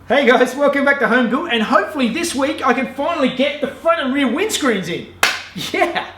Hey guys, welcome back to Home Built, and hopefully this week I can finally get the front and rear windscreens in. Yeah!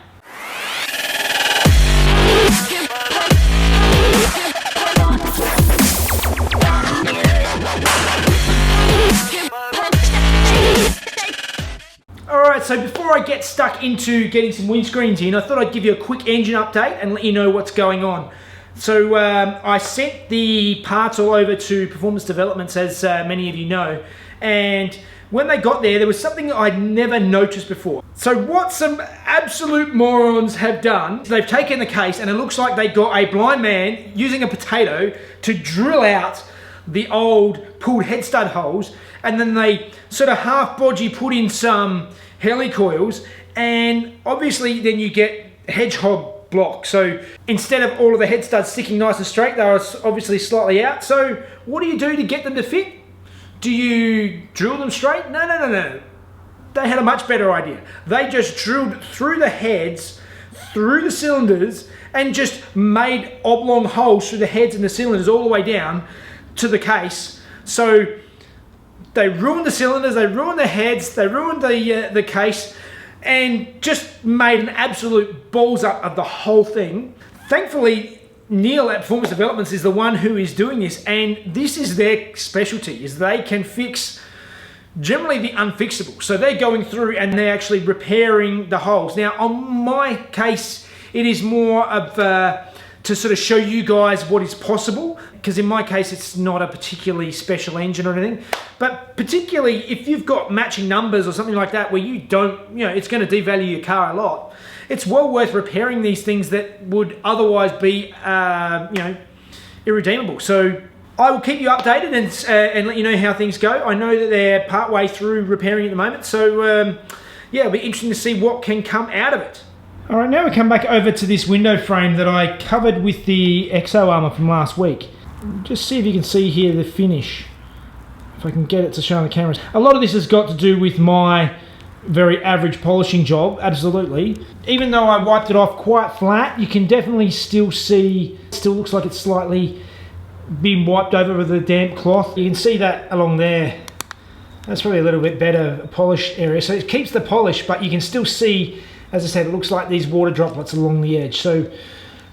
Alright, so before I get stuck into getting some windscreens in, I thought I'd give you a quick engine update and let you know what's going on. So I sent the parts all over to Performance Developments, as many of you know, and when they got there was something I'd never noticed before. So what some absolute morons have done, they've taken the case and it looks like they got a blind man using a potato to drill out the old pulled head stud holes, and then they sort of half bodgy put in some helicoils, and obviously then you get hedgehog block. So instead of all of the head studs sticking nice and straight, they are obviously slightly out. So what do you do to get them to fit? Do you drill them straight? No. They had a much better idea. They just drilled through the heads, through the cylinders, and just made oblong holes through the heads and the cylinders all the way down to the case. So they ruined the cylinders, they ruined the heads, they ruined the case, and just made an absolute balls up of the whole thing. Thankfully, Neil at Performance Developments is the one who is doing this, and this is their specialty, is they can fix generally the unfixable. So they're going through and they're actually repairing the holes. Now, on my case, it is more of to sort of show you guys what is possible, because in my case it's not a particularly special engine or anything, but particularly if you've got matching numbers or something like that where you don't, you know, it's going to devalue your car a lot, it's well worth repairing these things that would otherwise be irredeemable. So I will keep you updated and let you know how things go. I know that they're part way through repairing at the moment, so yeah, it'll be interesting to see what can come out of it. All right, now we come back over to this window frame that I covered with the exo armor from last week. Just see if you can see here the finish, if I can get it to show on the cameras. A lot of this has got to do with my very average polishing job, absolutely. Even though I wiped it off quite flat, you can definitely still see, it still looks like it's slightly been wiped over with a damp cloth. You can see that along there. That's probably a little bit better polish area. So it keeps the polish, but you can still see, as I said, it looks like these water droplets along the edge. So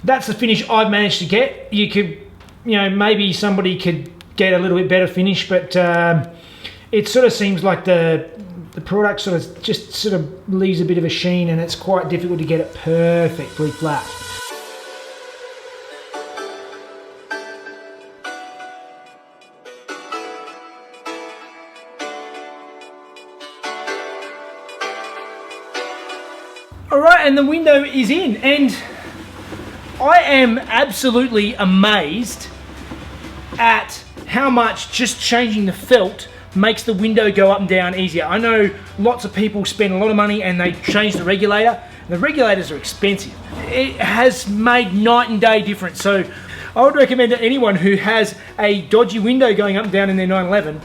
that's the finish I've managed to get. You could, you know, maybe somebody could get a little bit better finish, but it sort of seems like the product sort of leaves a bit of a sheen, and it's quite difficult to get it perfectly flat. Alright, and the window is in, and I am absolutely amazed at how much just changing the felt makes the window go up and down easier. I know lots of people spend a lot of money and they change the regulator. The regulators are expensive. It has made night and day difference. So I would recommend to anyone who has a dodgy window going up and down in their 911,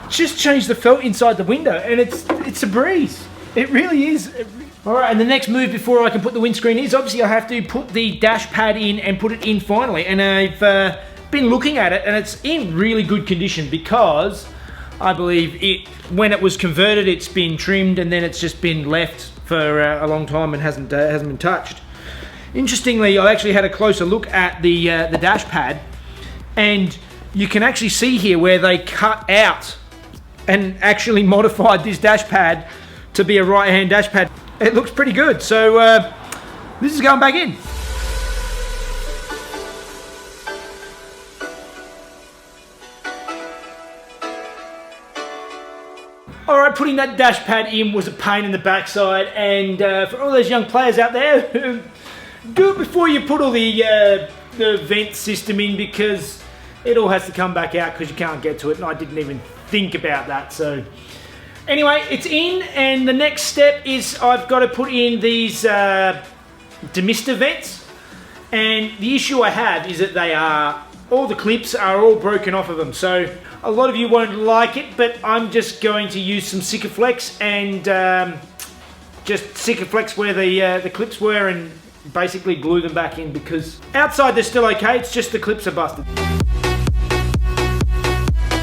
just change the felt inside the window, and it's a breeze. It really is. Alright, and the next move before I can put the windscreen is, obviously I have to put the dash pad in and put it in finally. And I've been looking at it, and it's in really good condition, because I believe when it was converted, it's been trimmed and then it's just been left for a long time and hasn't been touched. Interestingly, I actually had a closer look at the dash pad, and you can actually see here where they cut out and actually modified this dash pad to be a right-hand dash pad. It looks pretty good, so this is going back in. Alright, putting that dash pad in was a pain in the backside, and for all those young players out there, do it before you put all the vent system in, because it all has to come back out because you can't get to it, and I didn't even think about that. So anyway, it's in, and the next step is I've got to put in these demister vents, and the issue I have is that all the clips are all broken off of them. So a lot of you won't like it, but I'm just going to use some Sikaflex and just Sikaflex where the clips were, and basically glue them back in, because outside they're still okay, it's just the clips are busted.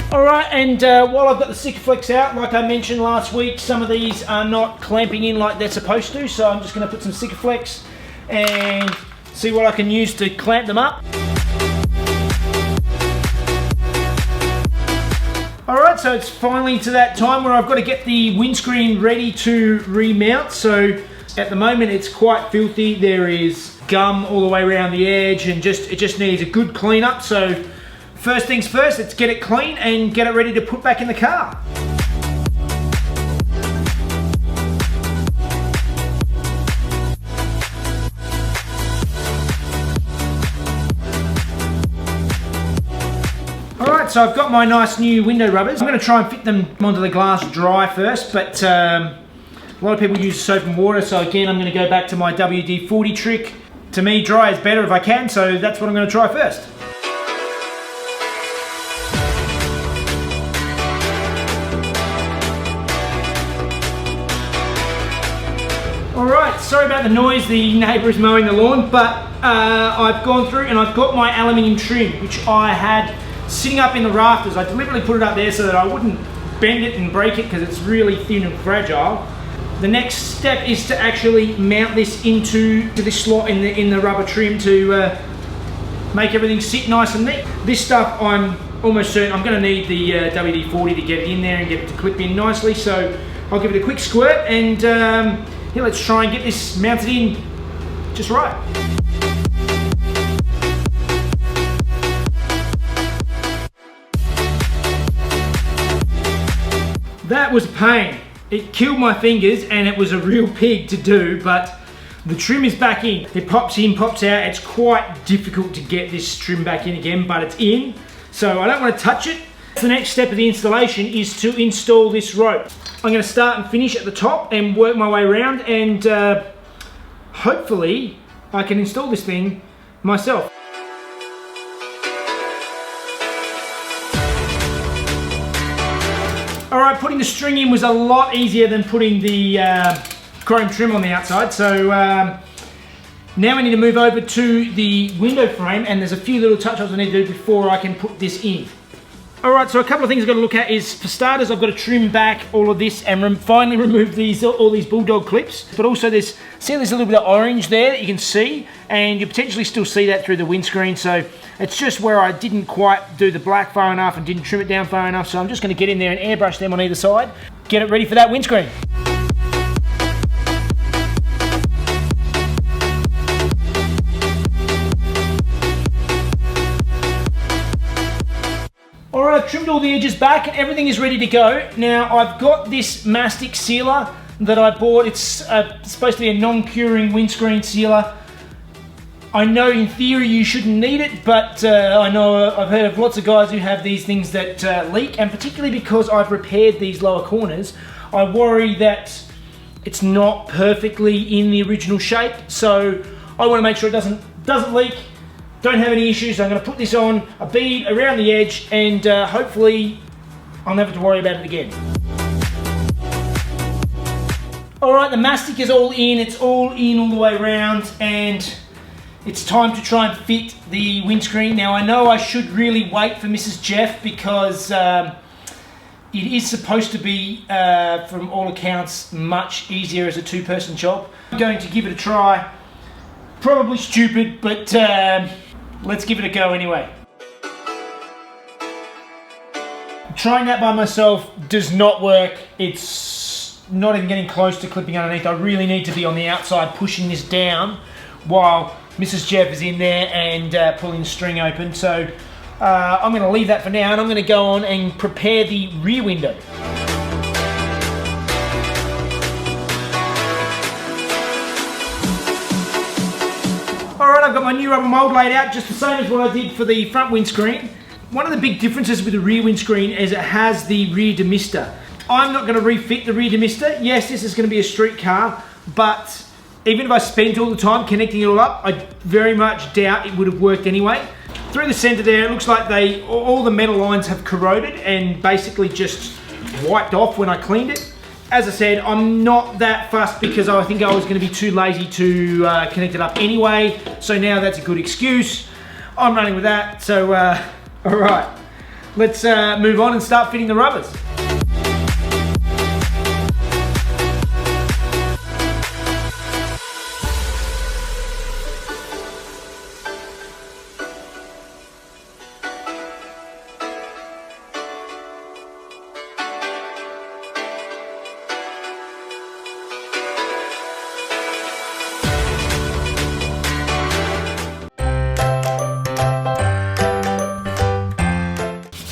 All right, and while I've got the Sikaflex out, like I mentioned last week, some of these are not clamping in like they're supposed to, so I'm just going to put some Sikaflex and see what I can use to clamp them up. All right, so it's finally to that time where I've got to get the windscreen ready to remount. So at the moment it's quite filthy. There is gum all the way around the edge and it just needs a good clean up. So first things first, let's get it clean and get it ready to put back in the car. Alright, so I've got my nice new window rubbers. I'm going to try and fit them onto the glass dry first, but a lot of people use soap and water, so again I'm going to go back to my WD-40 trick. To me, dry is better if I can, so that's what I'm going to try first. Alright, sorry about the noise, the neighbour is mowing the lawn, but I've gone through and I've got my aluminium trim, which I had sitting up in the rafters. I deliberately put it up there so that I wouldn't bend it and break it because it's really thin and fragile. The next step is to actually mount this into this slot in the rubber trim to make everything sit nice and neat. This stuff I'm almost certain I'm going to need the WD-40 to get it in there and get it to clip in nicely, so I'll give it a quick squirt and yeah, let's try and get this mounted in just right. That was a pain. It killed my fingers and it was a real pig to do, but the trim is back in. It pops in, pops out. It's quite difficult to get this trim back in again, but it's in. So I don't want to touch it. The next step of the installation is to install this rope. I'm going to start and finish at the top and work my way around, and hopefully I can install this thing myself. Alright, putting the string in was a lot easier than putting the chrome trim on the outside, so now we need to move over to the window frame, and there's a few little touch-ups I need to do before I can put this in. Alright, so a couple of things I've got to look at is, for starters, I've got to trim back all of this and finally remove all these bulldog clips. But also there's a little bit of orange there that you can see, and you potentially still see that through the windscreen. So it's just where I didn't quite do the black far enough and didn't trim it down far enough. So I'm just going to get in there and airbrush them on either side, get it ready for that windscreen. Alright, I've trimmed all the edges back and everything is ready to go. Now I've got this mastic sealer that I bought. It's supposed to be a non-curing windscreen sealer. I know in theory you shouldn't need it, but I know I've heard of lots of guys who have these things that leak, and particularly because I've repaired these lower corners, I worry that it's not perfectly in the original shape. So I want to make sure it doesn't leak. Don't have any issues. I'm going to put this on a bead around the edge, and hopefully I'll never have to worry about it again. Alright, the mastic is all in. It's all in all the way around, and it's time to try and fit the windscreen. Now I know I should really wait for Mrs. Jeff because it is supposed to be, from all accounts, much easier as a two-person job. I'm going to give it a try. Probably stupid, but let's give it a go anyway. Trying that by myself does not work. It's not even getting close to clipping underneath. I really need to be on the outside pushing this down while Mrs. Jeff is in there and pulling the string open. So I'm going to leave that for now, and I'm going to go on and prepare the rear window. Alright, I've got my new rubber mould laid out, just the same as what I did for the front windscreen. One of the big differences with the rear windscreen is it has the rear demister. I'm not going to refit the rear demister. Yes, this is going to be a street car, but even if I spent all the time connecting it all up, I very much doubt it would have worked anyway. Through the center there, it looks like all the metal lines have corroded and basically just wiped off when I cleaned it. As I said, I'm not that fussed because I think I was going to be too lazy to connect it up anyway. So now that's a good excuse. I'm running with that. So, all right, let's move on and start fitting the rubbers.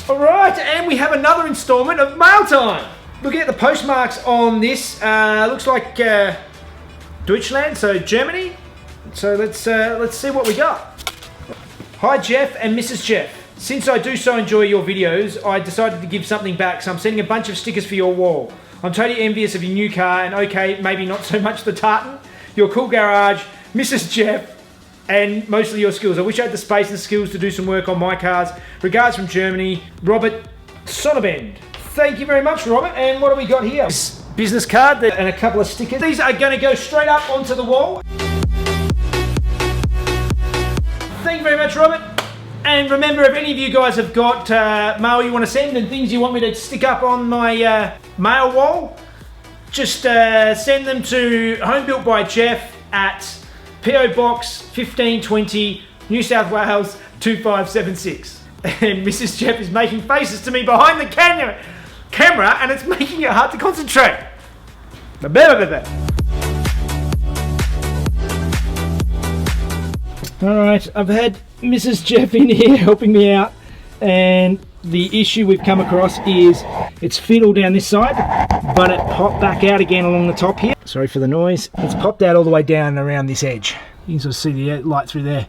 Alright, and we have another installment of mail time. Looking at the postmarks on this, looks like Deutschland, so Germany. So let's see what we got. Hi Jeff and Mrs. Jeff. Since I do so enjoy your videos, I decided to give something back, so I'm sending a bunch of stickers for your wall. I'm totally envious of your new car, and okay, maybe not so much the tartan, your cool garage, Mrs. Jeff, and mostly your skills. I wish I had the space and skills to do some work on my cars. Regards from Germany, Robert Sonnabend. Thank you very much, Robert. And what do we got here? This business card and a couple of stickers. These are going to go straight up onto the wall. Thank you very much, Robert. And remember, if any of you guys have got mail you want to send and things you want me to stick up on my mail wall, just send them to Home Built by Jeff at PO Box 1520, New South Wales 2576. And Mrs. Jeff is making faces to me behind the camera, and it's making it hard to concentrate. Alright, I've had Mrs. Jeff in here helping me out, and the issue we've come across is it's fit all down this side, but it popped back out again along the top here. Sorry for the noise. It's popped out all the way down and around this edge. You can sort of see the light through there.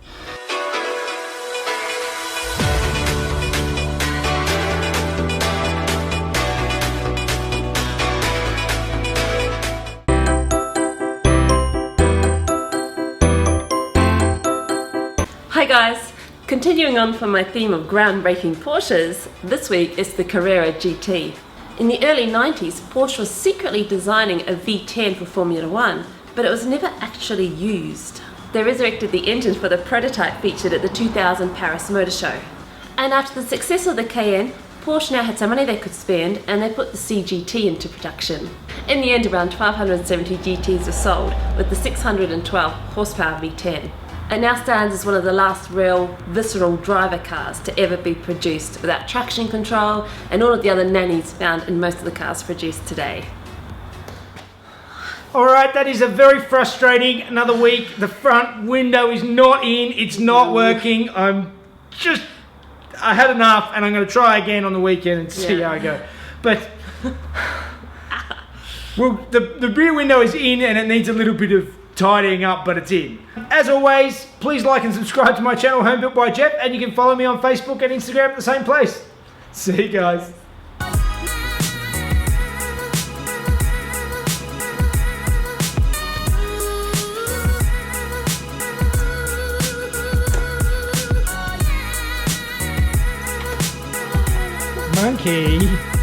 Hi guys! Continuing on from my theme of groundbreaking Porsches, this week is the Carrera GT. In the early 90s, Porsche was secretly designing a V10 for Formula 1, but it was never actually used. They resurrected the engine for the prototype featured at the 2000 Paris Motor Show. And after the success of the Cayenne, Porsche now had some money they could spend, and they put the CGT into production. In the end, around 1,270 GTs were sold, with the 612 horsepower V10. It now stands as one of the last real, visceral driver cars to ever be produced, without traction control and all of the other nannies found in most of the cars produced today. Alright, that is a very frustrating another week. The front window is not in, it's not working. I had enough, and I'm going to try again on the weekend and see how I go. But well, the rear window is in, and it needs a little bit of tidying up, but it's in. As always, please like and subscribe to my channel, Home Built by Jeff, and you can follow me on Facebook and Instagram at the same place. See you guys. Monkey.